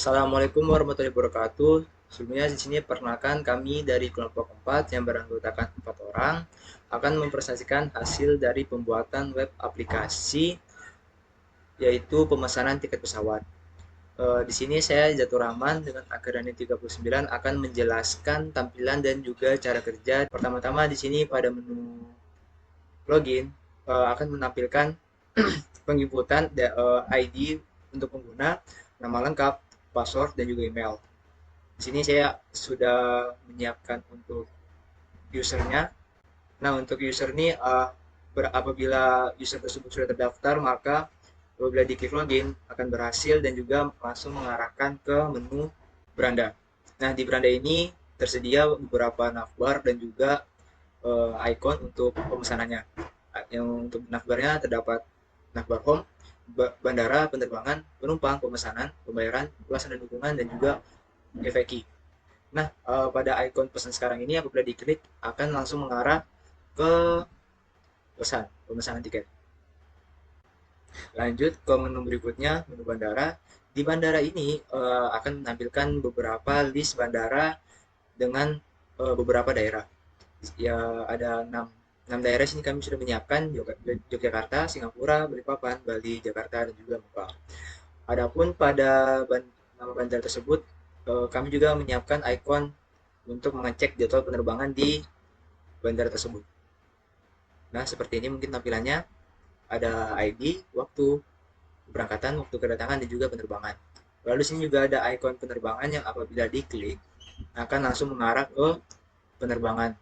Assalamualaikum warahmatullahi wabarakatuh. Sebelumnya di sini perkenalkan kami dari kelompok 4 yang beranggotakan 4 orang akan mempresentasikan hasil dari pembuatan web aplikasi yaitu pemesanan tiket pesawat. Di sini saya Jatur Rahman dengan Akademi 39 akan menjelaskan tampilan dan juga cara kerja. Pertama-tama di sini pada menu login akan menampilkan penginputan ID untuk pengguna, nama lengkap, password dan juga email. Di sini saya sudah menyiapkan untuk usernya. Nah, untuk user ini apabila user tersebut sudah terdaftar, maka apabila diklik login akan berhasil dan juga langsung mengarahkan ke menu beranda. Nah, di beranda ini tersedia beberapa navbar dan juga icon untuk pemesanannya. Yang untuk navbarnya terdapat navbar home, bandara, penerbangan, penumpang, pemesanan, pembayaran, ulasan dan dukungan, dan juga FAQ. Nah, pada icon pesan sekarang ini apabila diklik akan langsung mengarah ke pemesanan tiket. Lanjut ke menu berikutnya, menu bandara. Di bandara ini akan menampilkan beberapa list bandara dengan beberapa daerah. Ya, ada 6 daerah sini kami sudah menyiapkan: Yogyakarta, Singapura, Balikpapan, Bali, Jakarta, dan juga Mekah. Adapun pada nama bandara tersebut, kami juga menyiapkan ikon untuk mengecek jadwal penerbangan di bandara tersebut. Nah, seperti ini mungkin tampilannya. Ada ID, waktu keberangkatan, waktu kedatangan, dan juga penerbangan. Lalu di sini juga ada ikon penerbangan yang apabila diklik akan langsung mengarah ke penerbangan.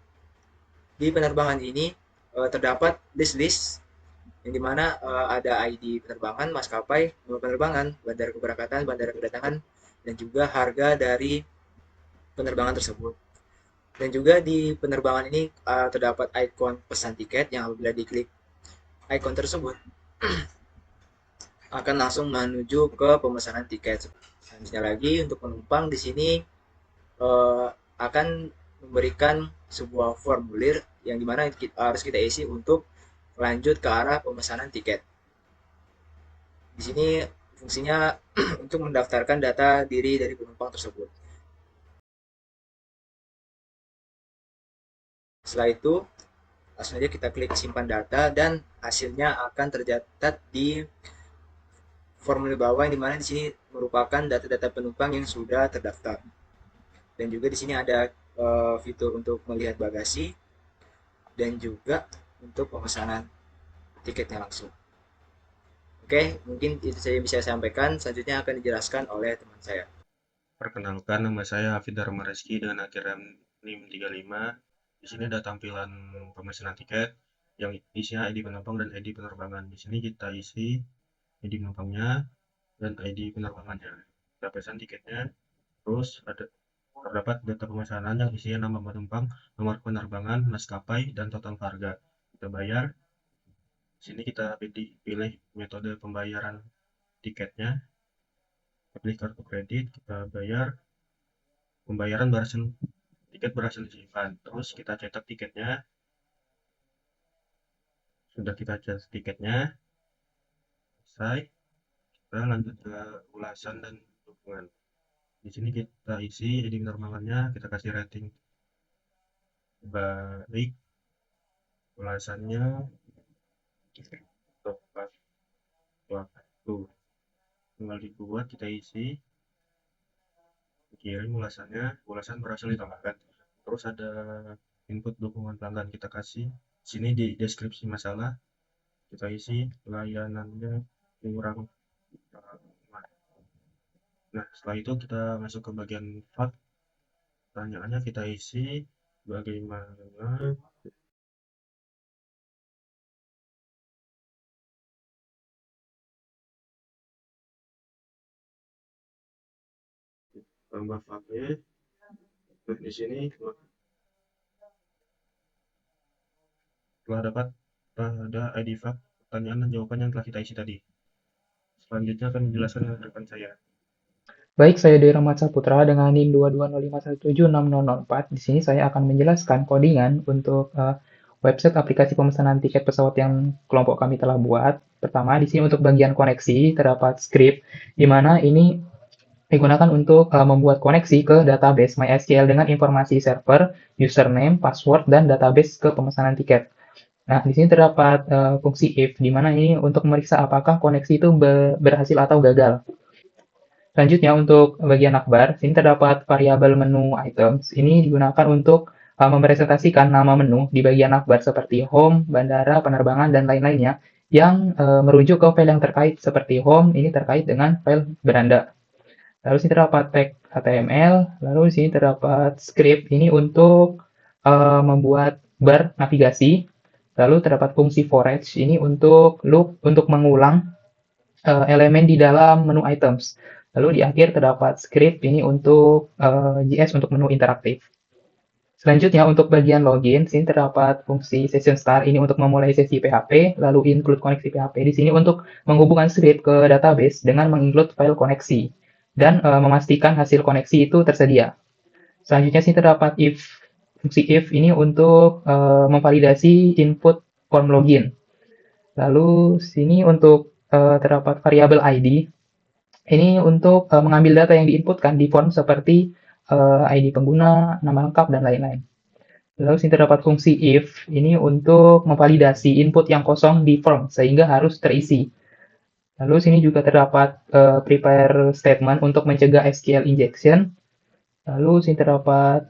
Di penerbangan ini terdapat list-list yang dimana ada ID penerbangan, maskapai, nomor penerbangan, bandara keberangkatan, bandara kedatangan, dan juga harga dari penerbangan tersebut. Dan juga di penerbangan ini terdapat ikon pesan tiket yang apabila diklik ikon tersebut akan langsung menuju ke pemesanan tiket. Selanjutnya lagi untuk penumpang di sini akan memberikan sebuah formulir yang dimana harus kita isi untuk lanjut ke arah pemesanan tiket. Di sini fungsinya untuk mendaftarkan data diri dari penumpang tersebut. Setelah itu langsung saja kita klik simpan data dan hasilnya akan tercatat di formulir bawah yang dimana di sini merupakan data-data penumpang yang sudah terdaftar. Dan juga di sini ada fitur untuk melihat bagasi dan juga untuk pemesanan tiketnya langsung. Oke, mungkin itu saya bisa sampaikan. Selanjutnya akan dijelaskan oleh teman saya. Perkenalkan, nama saya Hafid Dharma Reski dengan akhiran NIM 35. Di sini ada tampilan pemesanan tiket yang isinya ID penumpang dan ID penerbangan. Di sini kita isi ID penumpangnya dan ID penerbangannya. Kita pesan tiketnya, terus terdapat data pemesanan yang isinya nama penumpang, nomor penerbangan, maskapai, dan total harga. Kita bayar. Di sini kita pilih metode pembayaran tiketnya. Kita pilih kartu kredit, kita bayar. Pembayaran tiket berhasil disimpan. Terus kita cetak tiketnya. Sudah kita cetak tiketnya, selesai. Kita lanjut ke ulasan dan dukungan. Di sini kita isi ID penerbangannya, kita kasih rating baik, ulasannya tepat waktu. Tinggal dibuat, kita isi, kirim ulasannya, ulasan berhasil ditambahkan. Terus ada input dukungan pelanggan, kita kasih. Sini di deskripsi masalah kita isi layanannya kurang. Nah, setelah itu kita masuk ke bagian fact. Pertanyaannya kita isi bagaimana tambah factnya. Nah, di sini telah dapat pada ID fact pertanyaan dan jawaban yang telah kita isi tadi. Selanjutnya akan dijelaskan oleh rekan saya. Baik, saya Dewi Rahmat Saputra dengan NIM 22051760004. Di sini saya akan menjelaskan codingan untuk website aplikasi pemesanan tiket pesawat yang kelompok kami telah buat. Pertama, di sini untuk bagian koneksi terdapat script, di mana ini digunakan untuk membuat koneksi ke database MySQL dengan informasi server, username, password, dan database ke pemesanan tiket. Nah, di sini terdapat fungsi if, di mana ini untuk memeriksa apakah koneksi itu berhasil atau gagal. Selanjutnya untuk bagian akbar, sini terdapat variabel menu items. Ini digunakan untuk merepresentasikan nama menu di bagian akbar seperti home, bandara, penerbangan, dan lain-lainnya yang merujuk ke file yang terkait seperti home, ini terkait dengan file beranda. Lalu sini terdapat tag HTML, lalu di sini terdapat script ini untuk membuat bar navigasi. Lalu terdapat fungsi forage ini untuk loop untuk mengulang elemen di dalam menu items. Lalu di akhir terdapat script ini untuk JS untuk menu interaktif. Selanjutnya untuk bagian login, sini terdapat fungsi session start ini untuk memulai sesi PHP, lalu include koneksi PHP di sini untuk menghubungkan script ke database dengan menginclude file koneksi dan memastikan hasil koneksi itu tersedia. Selanjutnya sini terdapat fungsi if ini untuk memvalidasi input form login. Lalu sini untuk terdapat variabel ID ini untuk mengambil data yang diinputkan di form seperti ID pengguna, nama lengkap, dan lain-lain. Lalu sini terdapat fungsi if, ini untuk memvalidasi input yang kosong di form, sehingga harus terisi. Lalu sini juga terdapat prepare statement untuk mencegah SQL injection. Lalu sini terdapat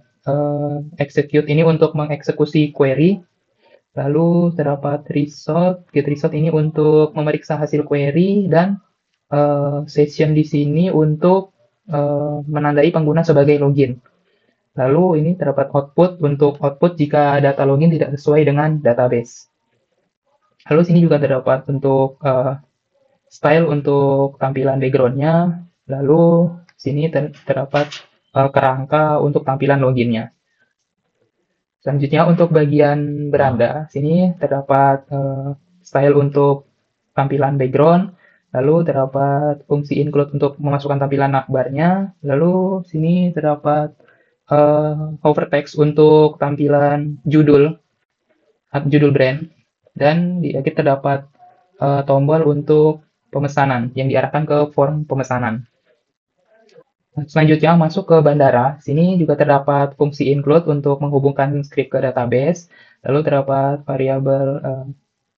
execute ini untuk mengeksekusi query. Lalu terdapat result, get result ini untuk memeriksa hasil query, dan session di sini untuk menandai pengguna sebagai login. Lalu ini terdapat output untuk output jika data login tidak sesuai dengan database. Lalu sini juga terdapat untuk style untuk tampilan background-nya. Lalu sini terdapat kerangka untuk tampilan loginnya. Selanjutnya untuk bagian beranda, sini terdapat style untuk tampilan background. Lalu terdapat fungsi include untuk memasukkan tampilan akbarnya. Lalu sini terdapat overtext untuk tampilan judul brand. Dan di akhir terdapat tombol untuk pemesanan yang diarahkan ke form pemesanan. Selanjutnya masuk ke bandara. Sini juga terdapat fungsi include untuk menghubungkan script ke database. Lalu terdapat variabel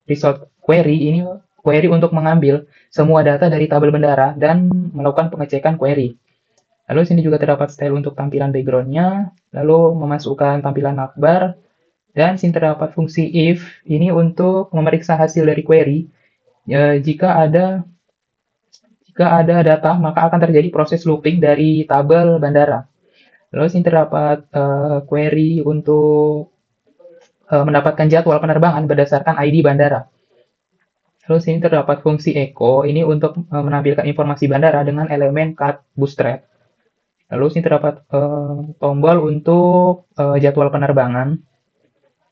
result query ini query untuk mengambil semua data dari tabel bandara dan melakukan pengecekan query. Lalu sini juga terdapat style untuk tampilan background-nya, lalu memasukkan tampilan akbar, dan sini terdapat fungsi if ini untuk memeriksa hasil dari query. Jika ada data, maka akan terjadi proses looping dari tabel bandara. Lalu sini terdapat query untuk mendapatkan jadwal penerbangan berdasarkan ID bandara. Lalu sini terdapat fungsi echo, ini untuk menampilkan informasi bandara dengan elemen cut bootstrap. Lalu sini terdapat tombol untuk jadwal penerbangan.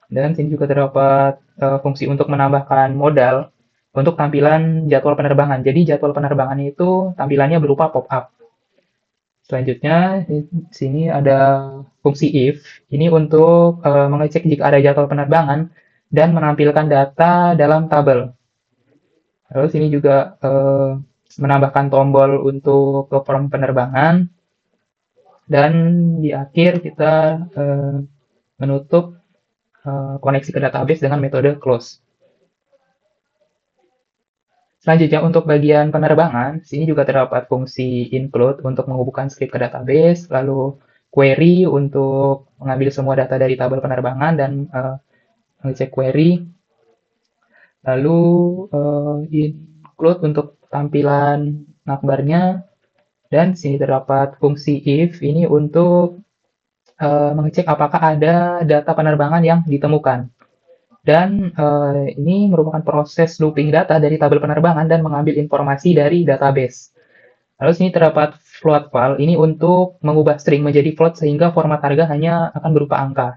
Dan sini juga terdapat fungsi untuk menambahkan modal untuk tampilan jadwal penerbangan. Jadi jadwal penerbangan itu tampilannya berupa pop-up. Selanjutnya, di sini ada fungsi if. Ini untuk mengecek jika ada jadwal penerbangan dan menampilkan data dalam tabel. Lalu sini juga menambahkan tombol untuk form penerbangan. Dan di akhir kita menutup koneksi ke database dengan metode close. Selanjutnya untuk bagian penerbangan, sini juga terdapat fungsi include untuk menghubungkan script ke database, lalu query untuk mengambil semua data dari tabel penerbangan dan mengecek query, lalu include untuk tampilan akbarnya, dan sini terdapat fungsi if ini untuk mengecek apakah ada data penerbangan yang ditemukan. Dan ini merupakan proses looping data dari tabel penerbangan dan mengambil informasi dari database. Lalu sini terdapat float file, ini untuk mengubah string menjadi float sehingga format harga hanya akan berupa angka.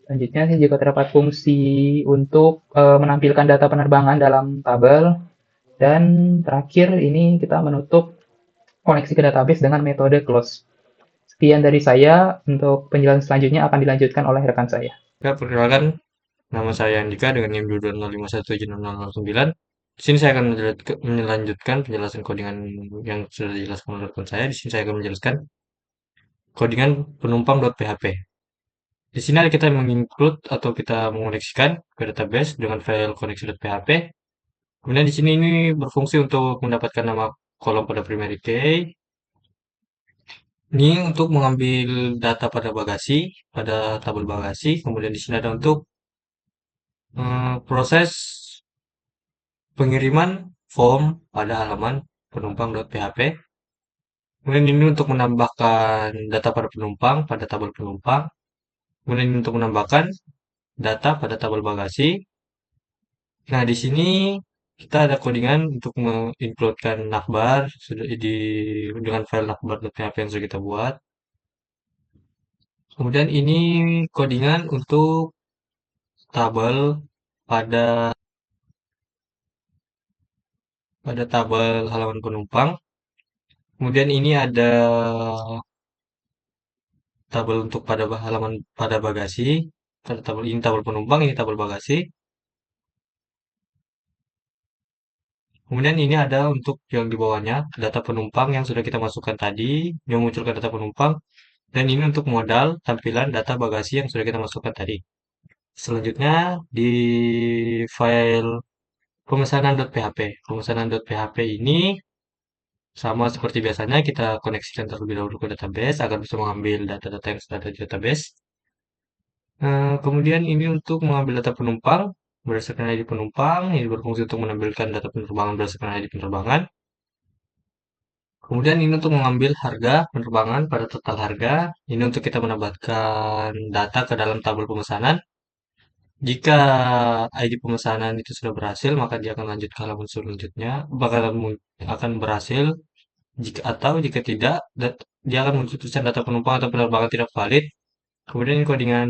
Selanjutnya sini juga terdapat fungsi untuk menampilkan data penerbangan dalam tabel. Dan terakhir ini kita menutup koneksi ke database dengan metode close. Sekian dari saya, untuk penjelasan selanjutnya akan dilanjutkan oleh rekan saya. Ya, perkenalkan, nama saya Andika dengan NIM 22051760009. Di sini saya akan melanjutkan penjelasan codingan yang sudah dijelaskan oleh rekan saya. Di sini saya akan menjelaskan codingan penumpang.php. Di sini kita menginclude atau kita mengoneksikan ke database dengan file koneksi.php. Kemudian di sini ini berfungsi untuk mendapatkan nama kolom pada primary key. Ini untuk mengambil data pada bagasi, pada tabel bagasi. Kemudian di sini ada untuk proses pengiriman form pada halaman penumpang.php. Kemudian ini untuk menambahkan data pada penumpang pada tabel penumpang. Kemudian ini untuk menambahkan data pada tabel bagasi. Nah, di sini kita ada codingan untuk mengincludekan navbar sudah dengan file navbar.php yang sudah kita buat. Kemudian ini codingan untuk tabel pada tabel halaman penumpang. Kemudian ini ada tabel untuk pada halaman pada bagasi. Tabel ini tabel penumpang, ini tabel bagasi. Kemudian ini ada untuk yang di bawahnya, data penumpang yang sudah kita masukkan tadi, yang munculkan data penumpang. Dan ini untuk modal tampilan data bagasi yang sudah kita masukkan tadi. Selanjutnya di file pemesanan.php. Pemesanan.php ini sama seperti biasanya kita koneksikan terlebih dahulu ke database agar bisa mengambil data-data yang sudah ada di database. Kemudian ini untuk mengambil data penumpang berdasarkan ID penumpang. Ini berfungsi untuk menampilkan data penerbangan berdasarkan ID penerbangan. Kemudian ini untuk mengambil harga penerbangan pada total harga. Ini untuk kita menambahkan data ke dalam tabel pemesanan. Jika ID pemesanan itu sudah berhasil, maka dia akan lanjut ke halaman selanjutnya. Akan berhasil. Jika tidak, dia akan muncul tulisan data penumpang atau penerbangan tidak valid. Kemudian ini codingan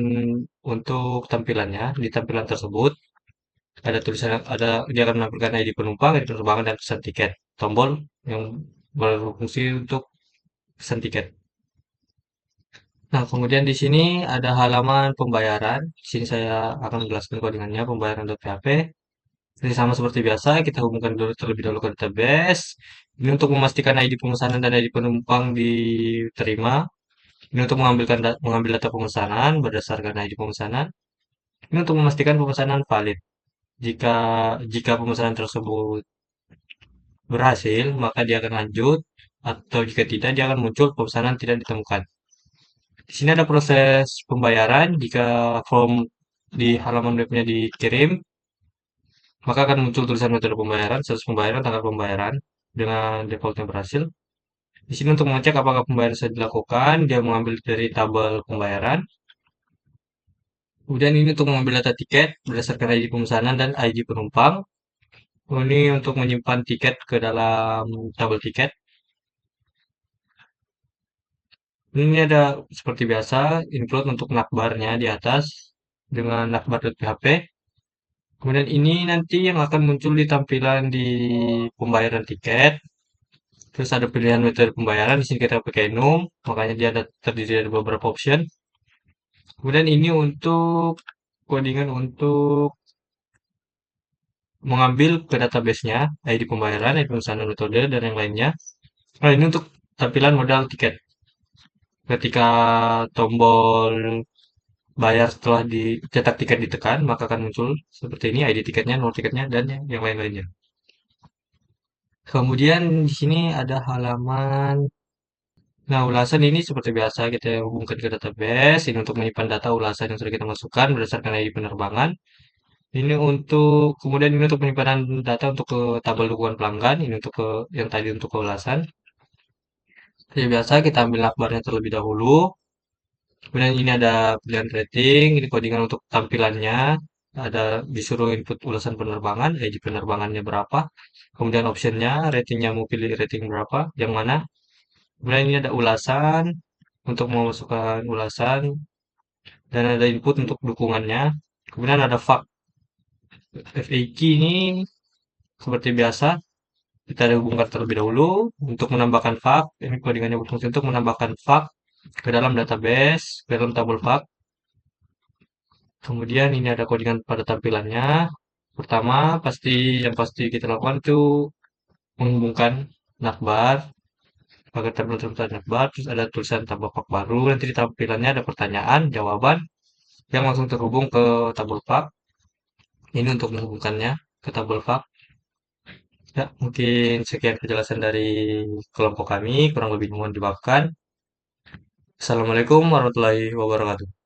untuk tampilannya. Di tampilan tersebut ada tulisan, dia akan menampilkan ID penumpang, ID penerbangan, dan pesan tiket. Tombol yang berfungsi untuk pesan tiket. Nah, kemudian di sini ada halaman pembayaran. Di sini saya akan menjelaskan codingannya pembayaran.php. Jadi sama seperti biasa, kita hubungkan dulu terlebih dahulu ke database. Ini untuk memastikan ID pemesanan dan ID penumpang diterima. Ini untuk mengambil data pemesanan berdasarkan ID pemesanan. Ini untuk memastikan pemesanan valid. Jika jika pemesanan tersebut berhasil, maka dia akan lanjut. Atau jika tidak, dia akan muncul pemesanan tidak ditemukan. Di sini ada proses pembayaran. Jika form di halaman webnya dikirim, maka akan muncul tulisan metode pembayaran, status pembayaran, tanggal pembayaran dengan defaultnya berhasil. Di sini untuk mengecek apakah pembayaran sudah dilakukan, dia mengambil dari tabel pembayaran. Kemudian ini untuk mengambil data tiket berdasarkan ID pemesanan dan ID penumpang. Ini untuk menyimpan tiket ke dalam tabel tiket. Ini ada seperti biasa, include untuk navbarnya di atas dengan navbar.php. Kemudian ini nanti yang akan muncul di tampilan di pembayaran tiket. Terus ada pilihan metode pembayaran. Di sini kita pakai Num, makanya dia ada terdiri dari beberapa option. Kemudian ini untuk codingan untuk mengambil ke database-nya, ID pembayaran, ID pemesanan metode, dan yang lainnya. Nah, ini untuk tampilan modal tiket. Ketika tombol bayar setelah dicetak tiket ditekan, maka akan muncul seperti ini, ID tiketnya, nomor tiketnya, dan yang lain-lainnya. Kemudian di sini ada halaman. Nah, ulasan ini seperti biasa kita hubungkan ke database. Ini untuk menyimpan data ulasan yang sudah kita masukkan berdasarkan ID penerbangan. Ini untuk kemudian ini untuk penyimpanan data untuk ke tabel dukungan pelanggan. Ini untuk ke yang tadi untuk ke ulasan. Seperti biasa kita ambil akbarnya terlebih dahulu. Kemudian ini ada pilihan rating. Ini codingan untuk tampilannya. Ada disuruh input ulasan penerbangan, ID penerbangannya berapa. Kemudian optionnya, ratingnya mau pilih rating berapa, yang mana. Kemudian ini ada ulasan untuk memasukkan ulasan dan ada input untuk dukungannya. Kemudian ada FAQ ini seperti biasa kita hubungkan terlebih dahulu untuk menambahkan fak. Ini codingannya berfungsi untuk menambahkan fak ke dalam database, ke dalam tabel fak. Kemudian ini ada codingan pada tampilannya. Pertama, yang pasti kita lakukan itu menghubungkan navbar, pakai tabel terbuka navbar, terus ada tulisan tabel pak baru, nanti di tampilannya ada pertanyaan, jawaban, yang langsung terhubung ke tabel pak. Ini untuk menghubungkannya ke tabel pak. Ya, mungkin sekian penjelasan dari kelompok kami, kurang lebih mohon dimaafkan. Assalamualaikum warahmatullahi wabarakatuh.